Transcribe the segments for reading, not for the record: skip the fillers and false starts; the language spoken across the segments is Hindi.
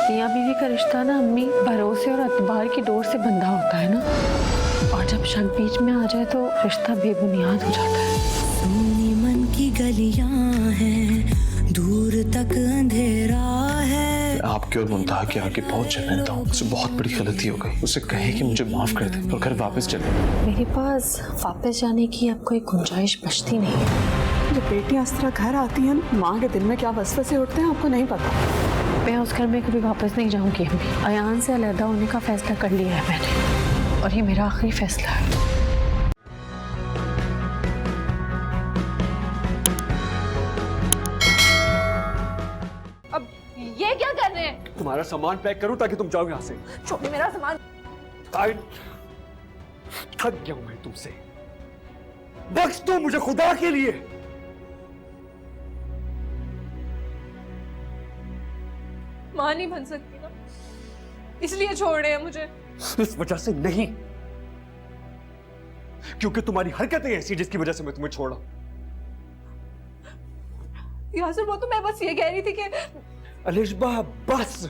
मियाँ बीवी का रिश्ता ना अम्मी भरोसे और अतबार की डोर से बंधा होता है ना, और जब शक बीच में आ जाए तो रिश्ता बेबुनियाद हो जाता है। सोनी मन की गलियां हैं, दूर तक अंधेरा है। आपके और मुमताह के आगे बहुत शर्मिंदा हूँ। उससे बहुत बड़ी गलती हो गई। उसे कहे कि मुझे माफ कर दे और घर वापस चले। मेरे पास वापस जाने की अब कोई गुंजाइश बचती नहीं है। जब बेटियां इस तरह घर आती हैं, माँ के दिल में क्या वसवसे उठते हैं आपको नहीं पता। मैं उस घर में कभी वापस नहीं जाऊंगी अम्मी। अयान से अलहदा होने का फैसला कर लिया है मैंने, और ये मेरा आखिरी फैसला है। अब ये क्या कर रहे हैं? तुम्हारा सामान पैक करूं ताकि तुम जाओ यहाँ से। छोड़िए मेरा सामान। थक गया हूं मैं तुमसे। बख्श दो मुझे खुदा के लिए। मां नहीं बन सकती ना, इसलिए छोड़ रहे हैं मुझे। इस वजह से नहीं, क्योंकि तुम्हारी हरकतें ऐसी जिसकी वजह से मैं तुम्हें छोड़ा। यासिर, वो तो मैं बस ये कह रही थी कि अलिशबा बस,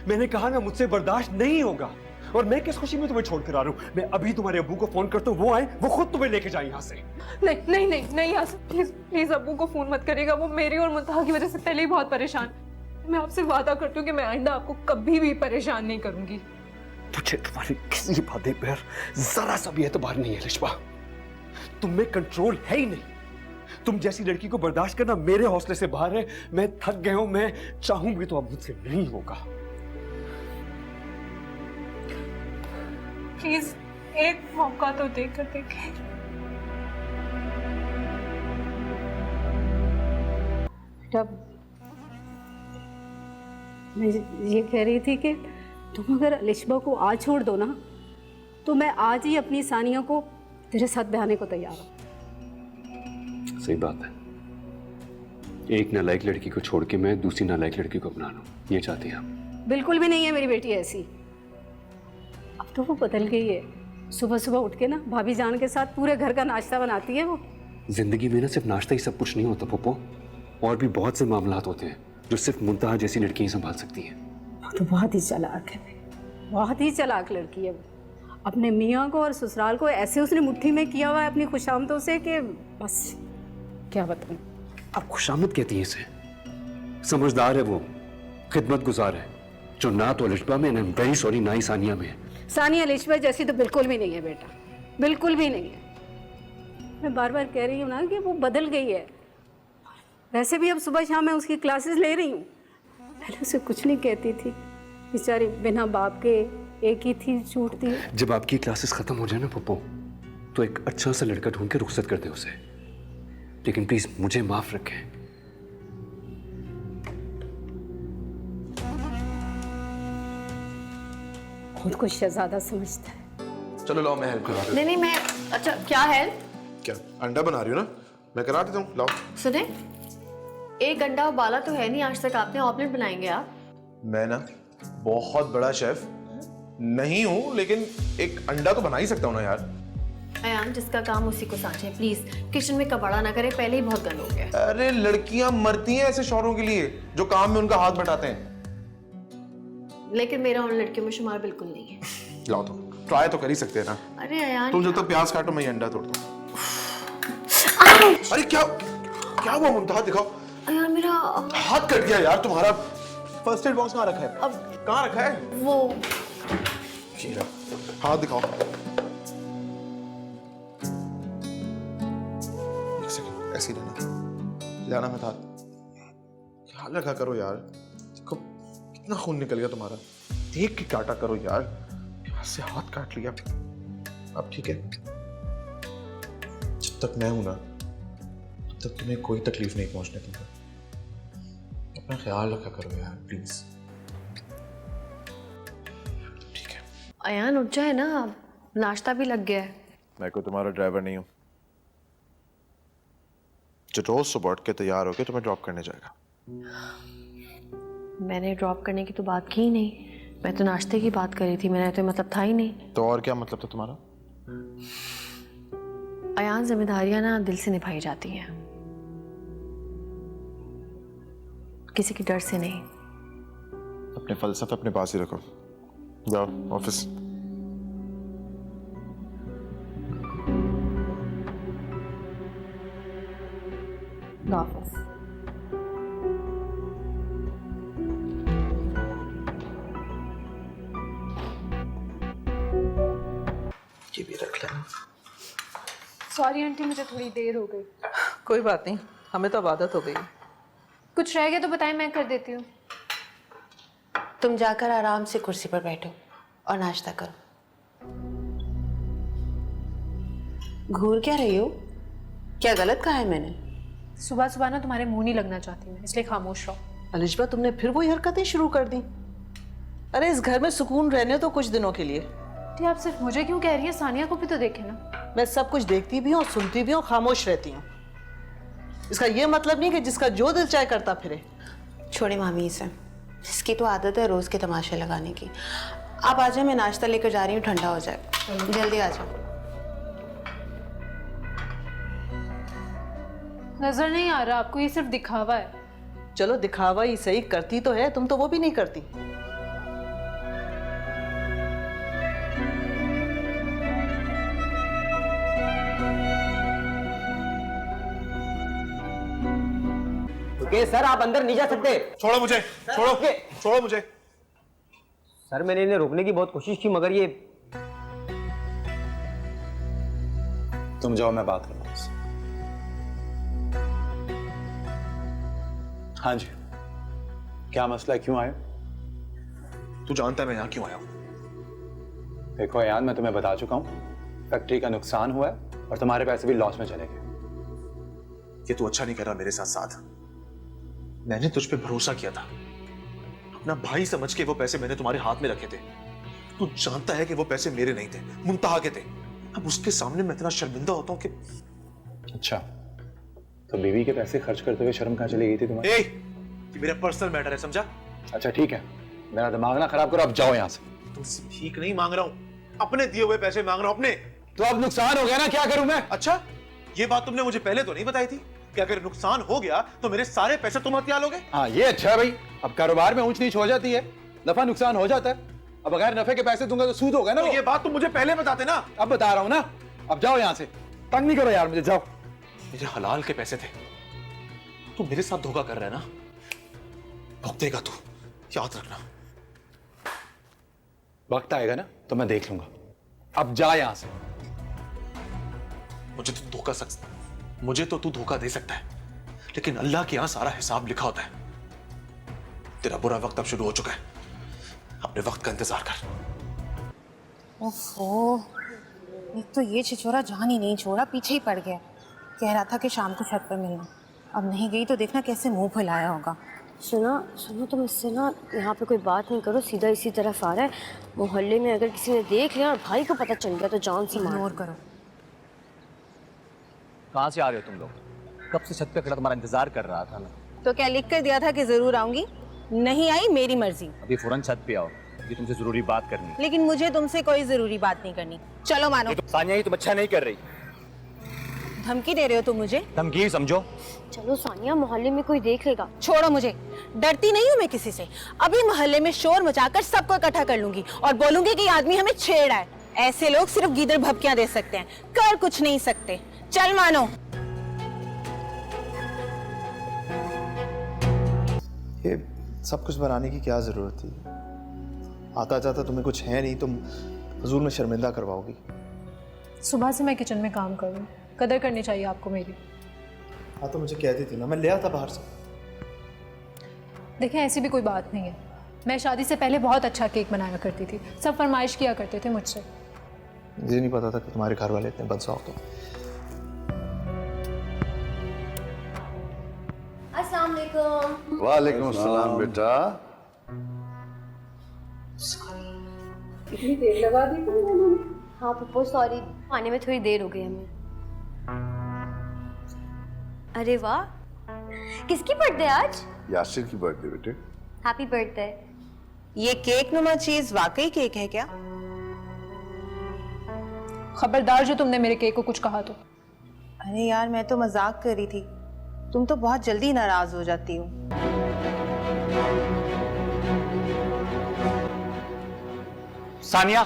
मैंने कहा ना मुझसे बर्दाश्त नहीं होगा, और मैं किस खुशी में तुम्हें छोड़ कर आ रहा हूं। मैं अभी तुम्हारे अब्बू को फोन करता हूं, वो आए, वो खुद तुम्हें लेके जाए यहाँ से। नहीं नहीं नहीं नहीं यासिर, प्लीज प्लीज अब्बू को फोन मत करिएगा। वो मेरी और मुंतहा की वजह से पहले ही बहुत परेशान। मैं आपसे वादा करती हूँ कि मैं आइंदा आपको कभी भी परेशान नहीं करूंगी। तुझे तुम्हारी किसी बातें पर जरा सा भी एतबार नहीं है अलिशबा। तुम में कंट्रोल है ही नहीं। तुम जैसी लड़की को बर्दाश्त करना मेरे हौसले से बाहर है। मैं थक गया हूं, मैं चाहूं भी तो अब मुझसे नहीं होगा। प्लीज एक मौका तो देकर देखें। तब मैं ये कह रही थी कि तुम अगर अलिशबा को आज छोड़ दो ना, तो मैं आज ही अपनी सानिया को तेरे साथ बहाने को तैयार हूँ। सही बात है। एक नालायक लड़की को छोड़ के मैं दूसरी नालायक लड़की को अपना लूं, ये चाहती हैं आप? बिल्कुल भी नहीं है मेरी बेटी ऐसी। अब तो वो बदल गई है। सुबह सुबह उठ के ना भाभी जान के साथ पूरे घर का नाश्ता बनाती है वो। जिंदगी में ना सिर्फ नाश्ता ही सब कुछ नहीं होता पप्पो, और भी बहुत से मामलात होते हैं जो सिर्फ मुंतहा जैसी लड़की ही संभाल सकती है। वो तो बहुत ही चालाक है, बहुत ही चालाक लड़की है वो। अपने मियाँ को और ससुराल को ऐसे उसने मुट्ठी में किया हुआ है अपनी खुशामदों से कि बस क्या बताऊं। आप खुशामद कहती हैं इसे? समझदार है वो, खिदमत गुजार है, जो ना तो अलिशबा में, एंड वेरी सॉरी, ना ही सानिया में है। सानिया अलिशबा जैसी तो बिल्कुल भी नहीं है बेटा, बिल्कुल भी नहीं है। मैं बार बार कह रही हूँ ना कि वो बदल गई है। वैसे भी अब सुबह शाम मैं उसकी क्लासेस ले रही हूँ। पहले उसे कुछ नहीं कहती थी, बेचारी बिना बाप के एक ही थी, छूटती। जब आपकी क्लासेस खत्म हो जाए ना पप्पो, तो एक अच्छा सा लड़का ढूंढ के रुखसत कर दे उसे। लेकिन प्लीज मुझे माफ रखें। खुद को शहजादा समझता है। चलो लाओ, मैं हेल्प करा देता नहीं नहीं मैं, अच्छा क्या है? हूँ। क्या अंडा बना रही हो ना? मैं करा देता हूँ, लाओ। सुने, एक अंडा उबाला तो है नहीं आज तक आपने। ऑमलेट बनाएंगे आप? मैं ना बहुत बड़ा शेफ नहीं हूँ, लेकिन एक अंडा तो बना ही सकता हूँ ना यार। अयान, जिसका काम उसी को साझे। प्लीज किचन में कबाड़ा ना करे, पहले ही बहुत गंद हो गया। अरे लड़कियां मरती हैं ऐसे शौहरों के लिए जो काम में उनका हाथ बटाते हैं। लेकिन मेरा उन लड़कियों में शुमार बिल्कुल नहीं है। लाओ तो ट्राई तो कर ही सकते हैं ना। अरे अयान, तुम जब तक प्याज काटो मैं ये अंडा तोड़ दूं। अरे क्या क्या हुआ मुमताज, दिखाओ। अयान मेरा हाथ कट गया यार तुम्हारा। फर्स्ट एड बॉक्स कहाँ रखा है? अब कहाँ रखा है? वो ये रहा। हाथ दिखाओ। एक सेकंड, ऐसे ही रहना, लाना मत हाथ। ख्याल रखा करो यार, देखो कितना खून निकल गया तुम्हारा। देख के काटा करो यार, हाथ से हाथ काट लिया। अब ठीक है? जब तक मैं हूं ना, तब तक तुम्हें कोई तकलीफ नहीं पहुंचने दूंगा। अपना ख्याल रखा करो यार, प्लीज। ठीक है? अयान उठ जाए ना, नाश्ता भी लग गया है। मैं कोई तुम्हारा ड्राइवर नहीं हूँ जो रोज सुबह उठ के तैयार होके तुम्हें ड्रॉप करने जाएगा। मैंने ड्रॉप करने की तो बात की ही नहीं, मैं तो नाश्ते की बात करी थी। मेरा तो मतलब था ही नहीं। तो और क्या मतलब था तुम्हारा? अयान, जिम्मेदारियां ना दिल से निभाई जाती हैं, किसी के डर से नहीं। अब अपने फलसफे अपने पास ही रखो, जाओ ऑफिस। ऑफिस। ये भी रख लेना। सॉरी आंटी, मुझे थोड़ी देर हो गई। कोई बात नहीं, हमें तो अब आदत हो गई। कुछ रह गया तो बताएं, मैं कर देती हूँ। तुम जाकर आराम से कुर्सी पर बैठो और नाश्ता करो। घूर क्या रही हो? क्या गलत कहा है मैंने? सुबह सुबह ना तुम्हारे मुंह नहीं लगना चाहती मैं, इसलिए खामोश रहो। अलिशबा, तुमने फिर वही हरकतें शुरू कर दी। अरे इस घर में सुकून रहने तो कुछ दिनों के लिए। जी आप सिर्फ मुझे क्यों कह रही हैं? सानिया को भी तो देखे ना। मैं सब कुछ देखती भी हूँ, सुनती भी हूँ, खामोश रहती हूँ। इसका ये मतलब नहीं कि जिसका जो दिल चाहे करता फिरे। छोड़ी मामी इसे, इसकी तो आदत है रोज के तमाशे लगाने की। आप आ जाए, मैं नाश्ता लेकर जा रही हूँ, ठंडा हो जाए। जल्दी आ जाओ। नजर नहीं आ रहा आपको? ये सिर्फ दिखावा है। चलो दिखावा ही सही, करती तो है, तुम तो वो भी नहीं करती। ओके सर, आप अंदर नहीं जा सकते। छोड़ो मुझे, छोड़ो, छोड़ो मुझे। सर मैंने इन्हें रोकने की बहुत कोशिश की, मगर ये। तुम जाओ, मैं बात करूंगा उससे। हाँ जी, क्या मसला है, क्यों आए? तू जानता है मैं यहाँ क्यों आया हूँ? देखो यान, मैं तुम्हें बता चुका हूँ, फैक्ट्री का नुकसान हुआ है और तुम्हारे पैसे भी लॉस में चले गए। ये तू अच्छा नहीं कर रहा मेरे साथ साथ। मैंने तुझ पे भरोसा किया था, अपना भाई समझ के वो पैसे मैंने तुम्हारे हाथ में रखे थे। तू जानता है कि वो पैसे मेरे नहीं थे, मुंतहा के थे। अब उसके सामने मैं इतना शर्मिंदा होता हूँ कि। अच्छा, तो बीवी के पैसे खर्च करते हुए शर्म कहाँ चली गई थी तुम्हारी? ये मेरा पर्सनल मैटर है, समझा? अच्छा ठीक है, मेरा दिमाग ना खराब करो, अब जाओ यहाँ से। तुमसे भीख नहीं मांग रहा हूँ, अपने दिए हुए पैसे मांग रहा हूँ, अपने। तो अब नुकसान हो गया ना, क्या करूं मैं? अच्छा, ये बात तुमने मुझे पहले तो नहीं बताई थी कि अगर नुकसान हो गया तो मेरे सारे पैसे तुम हथिया लोगे? हाँ ये अच्छा है भाई, अब कारोबार में ऊंच नीच हो जाती है, नफा नुकसान हो जाता है। अब बगैर नफे के पैसे दूंगा तो सूद होगा ना। तो ये बात तुम मुझे पहले बताते ना। अब बता रहा हूं ना, अब जाओ यहाँ से, तंग नहीं करो यार मुझे, जाओ। मेरे हलाल के पैसे थे, तू मेरे साथ धोखा कर रहा है ना, भुगतेगा तू, याद रखना। वक्त आएगा ना तो मैं देख लूंगा, अब जा यहां से। मुझे तो तू धोखा दे सकता है, लेकिन अल्लाह के यहां सारा हिसाब लिखा होता है। तेरा बुरा वक्त अब शुरू हो चुका है, अपने वक्त का इंतजार कर। ओहो, एक तो ये छिछोरा जान ही नहीं छोड़ा, पीछे ही पड़ गया। कह रहा था कि शाम को छत पर मिलना, अब नहीं गई तो देखना कैसे मुंह फैलाया होगा। सुनो तुम इससे ना यहाँ पे कोई बात नहीं करो, सीधा इसी तरफ आ रहा है। मोहल्ले में अगर किसी ने देख लिया और भाई को पता चल गया तो जान से मार करो। कहाँ से आ रहे हो तुम लोग? कब से छत पे खड़ा तुम्हारा इंतजार कर रहा था ना। तो क्या लिख कर दिया था कि जरूर आऊंगी? नहीं आई, मेरी मर्जी। अभी फौरन छत पे आओ, ये तुमसे जरूरी बात करनी है। लेकिन मुझे तुमसे कोई जरूरी बात नहीं करनी। चलो मानो। तो सानिया, ये तुम अच्छा नहीं कर रही। धमकी दे रहे हो तुम मुझे? धमकी समझो। चलो सानिया, मोहल्ले में कोई देख लेगा। छोड़ो मुझे, डरती नहीं हूँ मैं किसी से। अभी मोहल्ले में शोर मचाकर सबको इकट्ठा कर लूंगी और बोलूंगी कि आदमी हमें छेड़ा है। ऐसे लोग सिर्फ गीदड़ भभकियां दे सकते हैं, कर कुछ नहीं सकते। चल मानो। ये सब कुछ बनाने की क्या जरूरत थी? आता जाता तुम्हें कुछ है नहीं, तुम हुजूर में शर्मिंदा करवाओगी। सुबह से मैं किचन में काम कर रही हूँ, कदर करनी चाहिए आपको मेरी। हाँ तो मुझे कहती थी ना, मैं ले आता बाहर से। देखें, ऐसी भी कोई बात नहीं है। मैं शादी से पहले बहुत अच्छा केक बनाया करती थी, सब फरमाइश किया करते थे मुझसे। मुझे नहीं पता था कि तुम्हारे घर वाले इतने बदसौख हैं। अस्सलाम वालेकुम। वालेकुम अस्सलाम बेटा। इतनी देर लगा दी तुमने? हाँ पप्पू सॉरी, आने में थोड़ी देर हो गई हमें। अरे वाह, किसकी बर्थडे आज? यासिर की बर्थडे बेटे। Happy birthday. ये केक नुमा चीज वाकई केक है क्या? खबरदार जो तुमने मेरे केक को कुछ कहा तो। अरे यार, मैं तो मजाक कर रही थी, तुम तो बहुत जल्दी नाराज हो जाती हो। सानिया,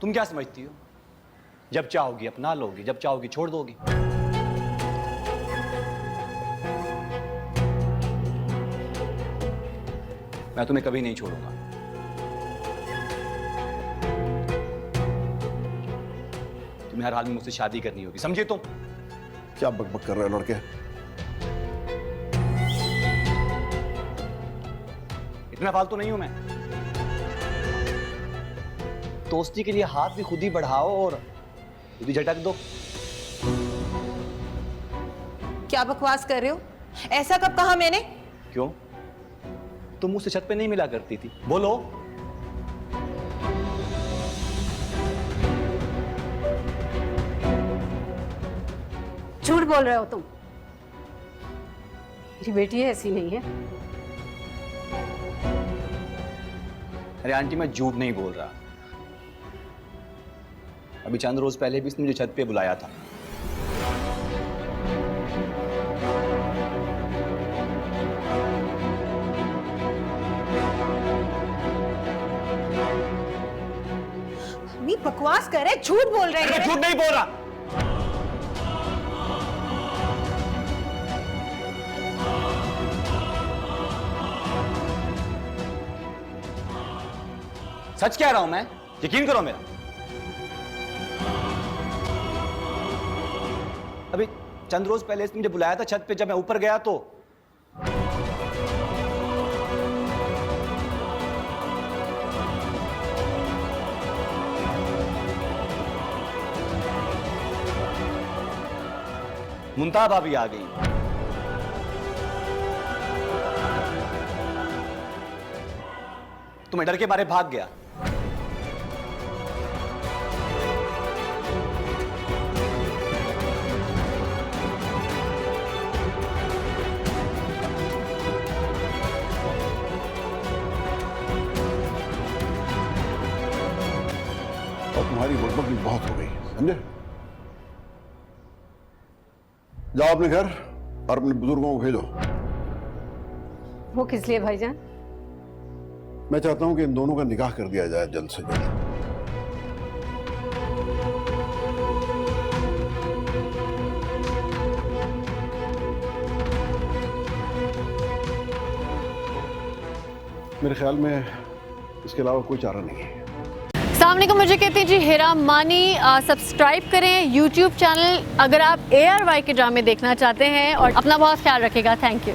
तुम क्या समझती हो? जब चाहोगी अपना लोगी, जब चाहोगी छोड़ दोगी। मैं तुम्हें कभी नहीं छोड़ूंगा। तुम्हें हर हाल में मुझसे शादी करनी होगी, समझे तुम? क्या बकबक कर रहे हो लड़के? इतना फालतू नहीं हूं मैं। दोस्ती के लिए हाथ भी खुद ही बढ़ाओ और खुद ही झटक दो। क्या बकवास कर रहे हो? ऐसा कब कहा मैंने? क्यों? तुम मुझसे छत पे नहीं मिला करती थी, बोलो। झूठ बोल रहे हो तुम। मेरी बेटी ऐसी नहीं है। अरे आंटी, मैं झूठ नहीं बोल रहा। अभी चंद रोज पहले भी इसने मुझे छत पे बुलाया था। अम्मी बकवास कर रहे, झूठ बोल रहे हैं। झूठ नहीं बोल रहा। सच कह रहा हूं मैं, यकीन करो मेरा। अभी चंद रोज पहले इसने मुझे बुलाया था छत पे, जब मैं ऊपर गया तो मुमताज भाभी आ गई। तो मैं डर के मारे भाग गया। और तुम्हारी बकबक भी बहुत हो गई, समझे? जाओ अपने घर और अपने बुजुर्गों को भेजो। वो किस लिए भाईजान? मैं चाहता हूं कि इन दोनों का निकाह कर दिया जाए जल्द से जल्द। मेरे ख्याल में इसके अलावा कोई चारा नहीं है। सामने को मुझे कहते हैं जी हिरा मानी। सब्सक्राइब करें यूट्यूब चैनल अगर आप ARY के ड्रामे देखना चाहते हैं और अपना बहुत ख्याल रखिएगा। Thank you.